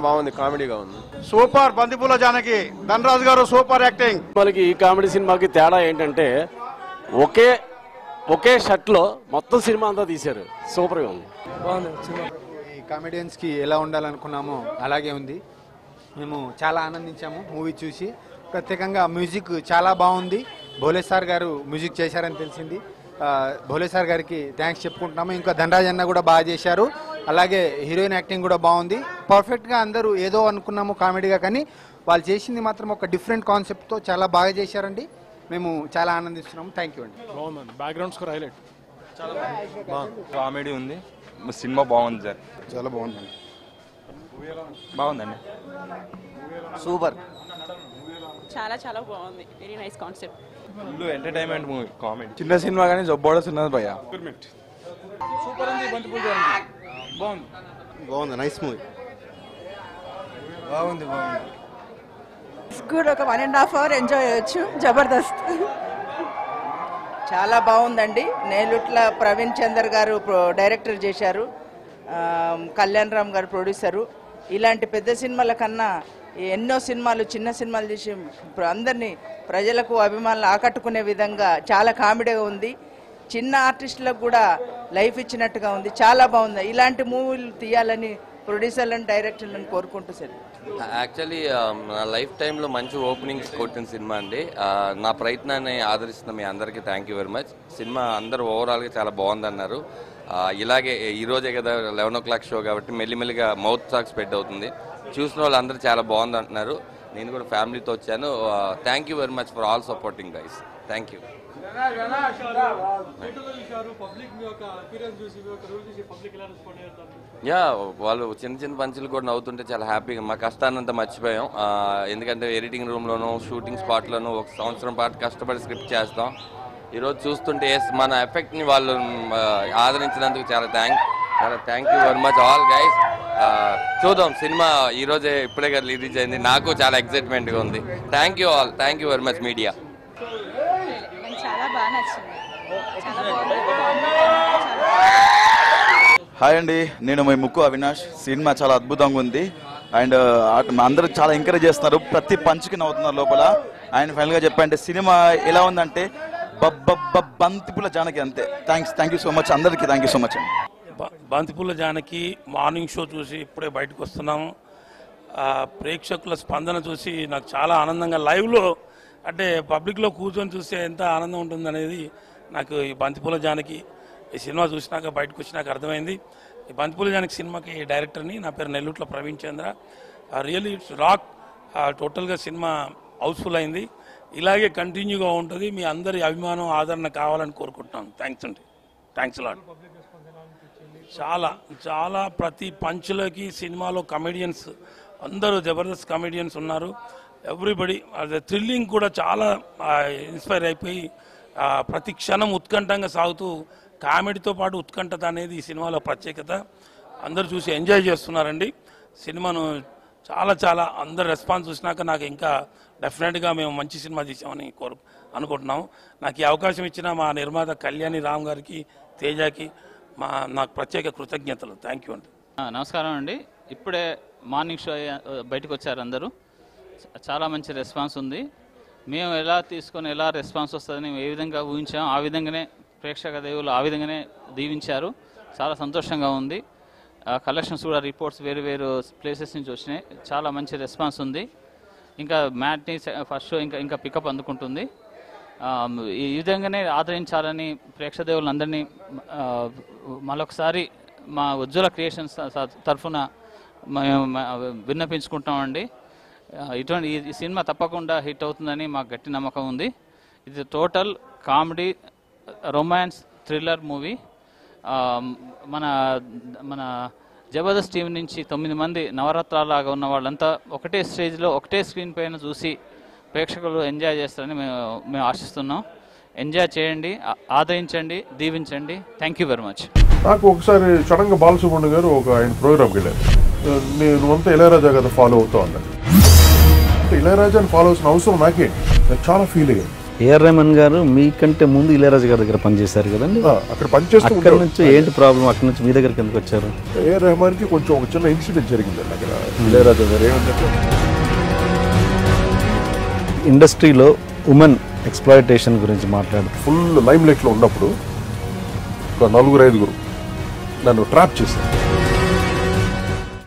బాగుంది, కామెడీగా ఉంది. సూపర్. బంతిపూల జానకి ధనరాజు గారు సూపర్ యాక్టింగ్. మనకి ఈ కామెడీ సినిమాకి తేడా ఏంటంటే ఒకే షర్ట్ లో మొత్తం సినిమా అంతా తీశారు. సూపర్ గా ఉంది, బాగుంది. ఈ కామెడియన్స్ కి ఎలా ఉండాలనుకున్నామో అలాగే ఉంది. మేము చాలా ఆనందించాము మూవీ చూసి. ప్రత్యేకంగా మ్యూజిక్ చాలా బాగుంది. భోలే సార్ గారు మ్యూజిక్ చేశారని తెలిసింది. భోలే సార్ గారికి థ్యాంక్స్ చెప్పుకుంటున్నాము. ఇంకా ధనరాజ్ అన్న కూడా బాగా చేశారు. అలాగే హీరోయిన్ యాక్టింగ్ కూడా బాగుంది. పర్ఫెక్ట్గా అందరూ ఏదో అనుకున్నాము కామెడీగా, కానీ వాళ్ళు చేసింది మాత్రం ఒక డిఫరెంట్ కాన్సెప్ట్తో చాలా బాగా చేశారండి. మేము చాలా ఆనందిస్తున్నాము. థ్యాంక్ యూ అండి. బాగుందండి. Background score highlight. చాలా బాగుంది, కామెడీ ఉంది. సినిమా బాగుంది సార్, చాలా బాగుందండి. బాగుందండి. సూపర్. చాలా చాలా బాగుంది. Very nice concept. Full entertainment movie, comedy. చిన్న సినిమా కానీ జబ్బోడస్ ఉన్నది భయ్యా. సూపర్ ఉంది. బంతిపూల జానకి బాగుంది. బాగుంది. Nice movie. బాగుంది. It's good. ఒక 1.5 hour ఎంజాయ్ చేయొచ్చు. జబర్దస్త్. చాలా బాగుందండి. నేలుట్ల ప్రవీణ్ చందర్ గారు డైరెక్టర్ చేశారు, కళ్యాణ్ రామ్ గారు ప్రొడ్యూసరు. ఇలాంటి పెద్ద సినిమాల కన్నా ఎన్నో సినిమాలు, చిన్న సినిమాలు చేసి అందరినీ, ప్రజలకు, అభిమానులు ఆకట్టుకునే విధంగా చాలా కామెడీగా ఉంది. చిన్న ఆర్టిస్టులకు కూడా లైఫ్ ఇచ్చినట్టుగా ఉంది. చాలా బాగుంది. ఇలాంటి మూవీలు తీయాలని ప్రొడ్యూసర్లను, డైరెక్టర్లను కోరుకుంటూ సార్. యాక్చువల్లీ నా లైఫ్ టైంలో మంచి ఓపెనింగ్స్ కొట్టిన సినిమా అండి. నా ప్రయత్నాన్ని ఆదరిస్తున్న మీ అందరికీ thank you very much. Cinema అందరూ ఓవరాల్గా చాలా బాగుందన్నారు. ఇలాగే ఈరోజే కదా 11 o'clock షో కాబట్టి మెల్లిమెల్లిగా మౌత్ టాక్ స్ప్రెడ్ అవుతుంది. చూసిన వాళ్ళు అందరూ చాలా బాగుంది అంటున్నారు. నేను కూడా ఫ్యామిలీతో వచ్చాను. Thank you very much for all supporting guys. Thank you. Yeah, వాళ్ళు చిన్న చిన్న పంచులు కూడా నవ్వుతుంటే చాలా హ్యాపీగా, మా కష్టాన్నంతా మర్చిపోయాం. ఎందుకంటే ఎడిటింగ్ రూమ్లోనూ, షూటింగ్ స్పాట్లోనూ 1 సంవత్సరం పాటు కష్టపడి స్క్రిప్ట్ చేస్తాం. ఈరోజు చూస్తుంటే మన ఎఫెక్ట్ని వాళ్ళు ఆదరించినందుకు చాలా thank you very much all guys. చూద్దాం, సినిమా ఈరోజే ఇప్పుడే కదా రిలీజ్ అయింది. నాకు చాలా ఎక్సైట్మెంట్గా ఉంది. Thank you all. Thank you very much media. చాలా బాగా నచ్చింది. హాయ్ అండి, నేను మీ ముక్కు అవినాష్. సినిమా చాలా అద్భుతంగా ఉంది. అండ్ అందరూ చాలా ఎంకరేజ్ చేస్తున్నారు. ప్రతి పంచుకి నవ్వుతున్నారు లోపల. అండ్ ఫైనల్గా చెప్పంటే సినిమా ఎలా ఉందంటే బంతిపూల జానకి అంతే. థ్యాంక్ యూ సో మచ్ అందరికీ. థ్యాంక్ యూ సో మచ్ అండి. బంతిపూల జానకి మార్నింగ్ షో చూసి ఇప్పుడే బయటకు వస్తున్నాము. ప్రేక్షకుల స్పందన చూసి నాకు చాలా ఆనందంగా, లైవ్లో అంటే పబ్లిక్లో కూర్చొని చూస్తే ఎంత ఆనందం ఉంటుందనేది నాకు ఈ బంతిపూల జానకి ఈ సినిమా చూసినాక, బయటకు వచ్చినాక అర్థమైంది. ఈ బంతిపూల జానకి సినిమాకి డైరెక్టర్ని. నా పేరు Nellutla Praveen Chandra. Really it's rock. టోటల్గా సినిమా హౌస్ఫుల్ అయింది. ఇలాగే కంటిన్యూగా ఉంటుంది. మీ అందరి అభిమానం, ఆదరణ కావాలని కోరుకుంటున్నాను. థ్యాంక్స్ అండి. Thanks lot. చాలా ప్రతి పంచులకి సినిమాలో కమెడియన్స్ అందరూ జబర్దస్త్ కమెడియన్స్ ఉన్నారు. ఎవ్రీబడి థ్రిల్లింగ్ కూడా చాలా ఇన్స్పైర్ అయిపోయి ప్రతి క్షణం ఉత్కంఠంగా సాగుతూ, కామెడీతో పాటు ఉత్కంఠత అనేది ఈ సినిమాలో ప్రత్యేకత. అందరూ చూసి ఎంజాయ్ చేస్తున్నారండి సినిమాను. చాలా అందరు రెస్పాన్స్ చూసినాక నాకు ఇంకా డెఫినెట్గా మేము మంచి సినిమా తీసామని అనుకుంటున్నాము. నాకు ఈ అవకాశం ఇచ్చిన మా నిర్మాత కళ్యాణి రామ్ గారికి, తేజకి నాకు ప్రత్యేక కృతజ్ఞతలు. థ్యాంక్ యూ అండి. నమస్కారం అండి. ఇప్పుడే మార్నింగ్ షో బయటకు వచ్చారు అందరూ. చాలా మంచి రెస్పాన్స్ ఉంది. మేము ఎలా తీసుకొని ఎలా రెస్పాన్స్ వస్తుందని ఏ విధంగా ఊహించాం, ఆ విధంగానే ప్రేక్షక దేవులు ఆ విధంగానే దీవించారు. చాలా సంతోషంగా ఉంది. కలెక్షన్స్ కూడా రిపోర్ట్స్ వేరు ప్లేసెస్ నుంచి వచ్చినాయి. చాలా మంచి రెస్పాన్స్ ఉంది. ఇంకా మ్యాట్ని ఫస్ట్ షో ఇంకా పికప్ అందుకుంటుంది. ఈ విధంగానే ఆదరించాలని ప్రేక్షదేవులందరినీ మరొకసారి మా ఉజ్వల క్రియేషన్స్ తరఫున మేము విన్నపించుకుంటామండి. ఇటువంటి ఈ సినిమా తప్పకుండా హిట్ అవుతుందని మాకు గట్టి నమ్మకం ఉంది. ఇది total comedy, romance, thriller movie. మన జబర్దస్త్ టీం నుంచి 9 మంది నవరత్నాలాగా ఉన్న వాళ్ళంతా ఒకటే స్టేజ్లో ఒకటే స్క్రీన్ పైన చూసి ప్రేక్షకులు ఎంజాయ్ చేస్తారని మేము ఆశిస్తున్నాం. ఎంజాయ్ చేయండి, ఆదరించండి, దీవించండి. Thank you very much. నాకు ఒకసారి సడన్గా బాలసుబ్రహ్మణ్యం గారు ఆయన ప్రోగ్రామ్కి వెళ్ళారు. నువ్వంతా ఇళయరాజా కదా ఫాలో అవుతావు అన్నారు. అంటే ఇళయరాజాని ఫాలో అవసిన అవసరం నాకేంటి, నేను చాలా ఫీల్ అయ్యాను. ఏఆర్ రెహమాన్ గారు మీకంటే ముందు ఇళయరాజా గారి దగ్గర పనిచేశారు కదండి. అక్కడ పనిచేస్తూ అక్కడ నుంచి ఏంటి ప్రాబ్లం, అక్కడ నుంచి మీ దగ్గరికి ఎందుకు వచ్చారు? ఏఆర్ రెహమాన్కి కొంచెం ఒక చిన్న ఇన్సిడెంట్ జరిగిందండి అక్కడ. ఇళయరాజా గారు ఏమంటే ఇండస్ట్రీలో ఉమెన్ ఎక్స్ప్లాయిటేషన్ గురించి మాట్లాడు ఫుల్ లైమ్ లైట్లో ఉన్నప్పుడు ఒక 4-5 నన్ను ట్రాప్ చేశారు.